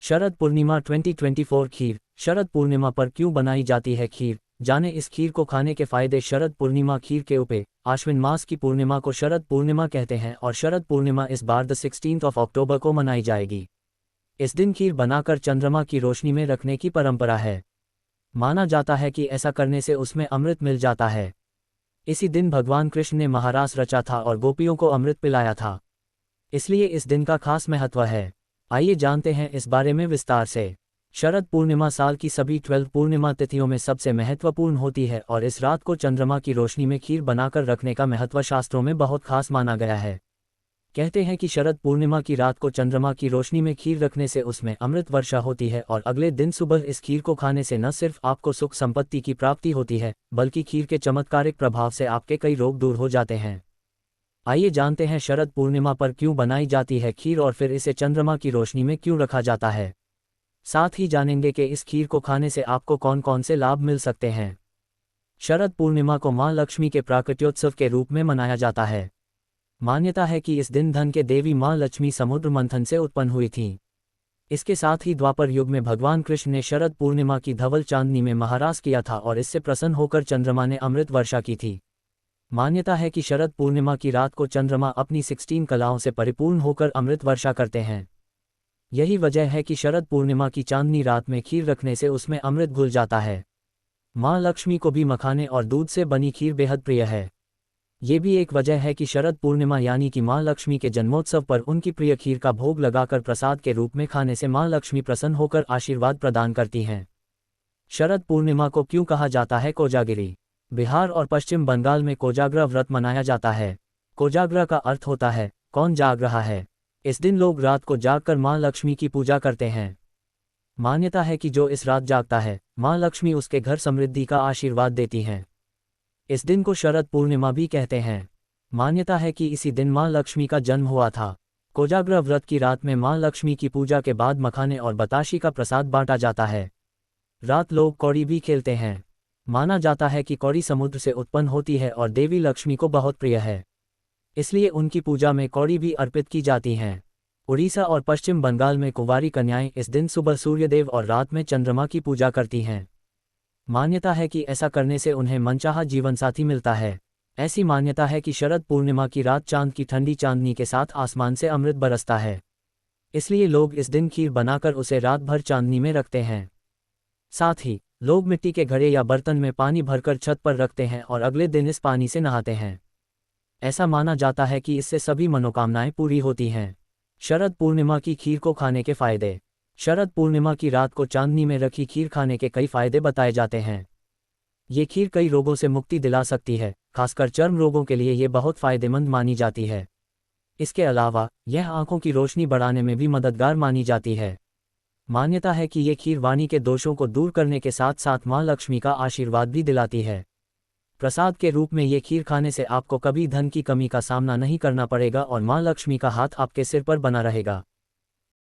शरद पूर्णिमा 2024 खीर। शरद पूर्णिमा पर क्यों बनाई जाती है खीर, जाने इस खीर को खाने के फायदे। शरद पूर्णिमा खीर के उपे आश्विन मास की पूर्णिमा को शरद पूर्णिमा कहते हैं और शरद पूर्णिमा इस बार 16 अक्टूबर को मनाई जाएगी। इस दिन खीर बनाकर चंद्रमा की रोशनी में रखने की परंपरा है। माना जाता है कि ऐसा करने से उसमें अमृत मिल जाता है। इसी दिन भगवान कृष्ण ने महारास रचा था और गोपियों को अमृत पिलाया था, इसलिए इस दिन का खास महत्व है। आइए जानते हैं इस बारे में विस्तार से। शरद पूर्णिमा साल की सभी 12 पूर्णिमा तिथियों में सबसे महत्वपूर्ण होती है और इस रात को चंद्रमा की रोशनी में खीर बनाकर रखने का महत्व शास्त्रों में बहुत खास माना गया है। कहते हैं कि शरद पूर्णिमा की रात को चंद्रमा की रोशनी में खीर रखने से उसमें अमृत वर्षा होती है और अगले दिन सुबह इस खीर को खाने से न सिर्फ आपको सुख संपत्ति की प्राप्ति होती है, बल्कि खीर के चमत्कारिक प्रभाव से आपके कई रोग दूर हो जाते हैं। आइए जानते हैं शरद पूर्णिमा पर क्यों बनाई जाती है खीर और फिर इसे चंद्रमा की रोशनी में क्यों रखा जाता है। साथ ही जानेंगे कि इस खीर को खाने से आपको कौन कौन से लाभ मिल सकते हैं। शरद पूर्णिमा को मां लक्ष्मी के प्राकट्योत्सव के रूप में मनाया जाता है। मान्यता है कि इस दिन धन के देवी मां लक्ष्मी समुद्र मंथन से उत्पन्न हुई थीं। इसके साथ ही द्वापर युग में भगवान कृष्ण ने शरद पूर्णिमा की धवल चांदनी में महारास किया था और इससे प्रसन्न होकर चंद्रमा ने अमृत वर्षा की थी। मान्यता है कि शरद पूर्णिमा की रात को चंद्रमा अपनी 16 कलाओं से परिपूर्ण होकर अमृत वर्षा करते हैं। यही वजह है कि शरद पूर्णिमा की चांदनी रात में खीर रखने से उसमें अमृत घुल जाता है। मां लक्ष्मी को भी मखाने और दूध से बनी खीर बेहद प्रिय है। ये भी एक वजह है कि शरद पूर्णिमा यानी कि मां लक्ष्मी के जन्मोत्सव पर उनकी प्रिय खीर का भोग लगाकर प्रसाद के रूप में खाने से मां लक्ष्मी प्रसन्न होकर आशीर्वाद प्रदान करती हैं। शरद पूर्णिमा को क्यों कहा जाता है कोजागिरी। बिहार और पश्चिम बंगाल में कोजाग्रा व्रत मनाया जाता है। कोजाग्रा का अर्थ होता है कौन जाग रहा है। इस दिन लोग रात को जागकर मां लक्ष्मी की पूजा करते हैं। मान्यता है कि जो इस रात जागता है, मां लक्ष्मी उसके घर समृद्धि का आशीर्वाद देती हैं। इस दिन को शरद पूर्णिमा भी कहते हैं। मान्यता है कि इसी दिन मां लक्ष्मी का जन्म हुआ था। कोजाग्रा व्रत की रात में मां लक्ष्मी की पूजा के बाद मखाने और बताशी का प्रसाद बांटा जाता है। रात लोग कौड़ी भी खेलते हैं। माना जाता है कि कौड़ी समुद्र से उत्पन्न होती है और देवी लक्ष्मी को बहुत प्रिय है, इसलिए उनकी पूजा में कौड़ी भी अर्पित की जाती हैं। उड़ीसा और पश्चिम बंगाल में कुंवारी कन्याएं इस दिन सुबह सूर्यदेव और रात में चंद्रमा की पूजा करती हैं। मान्यता है कि ऐसा करने से उन्हें मनचाहा जीवनसाथी मिलता है। ऐसी मान्यता है कि शरद पूर्णिमा की रात चांद की ठंडी चांदनी के साथ आसमान से अमृत बरसता है, इसलिए लोग इस दिन खीर बनाकर उसे रात भर चांदनी में रखते हैं। साथ ही लोग मिट्टी के घड़े या बर्तन में पानी भरकर छत पर रखते हैं और अगले दिन इस पानी से नहाते हैं। ऐसा माना जाता है कि इससे सभी मनोकामनाएं पूरी होती हैं। शरद पूर्णिमा की खीर को खाने के फायदे। शरद पूर्णिमा की रात को चांदनी में रखी खीर खाने के कई फायदे बताए जाते हैं। ये खीर कई रोगों से मुक्ति दिला सकती है, खासकर चर्म रोगों के लिए ये बहुत फायदेमंद मानी जाती है। इसके अलावा यह आंखों की रोशनी बढ़ाने में भी मददगार मानी जाती है। मान्यता है कि ये खीर वाणी के दोषों को दूर करने के साथ साथ मां लक्ष्मी का आशीर्वाद भी दिलाती है। प्रसाद के रूप में ये खीर खाने से आपको कभी धन की कमी का सामना नहीं करना पड़ेगा और मां लक्ष्मी का हाथ आपके सिर पर बना रहेगा।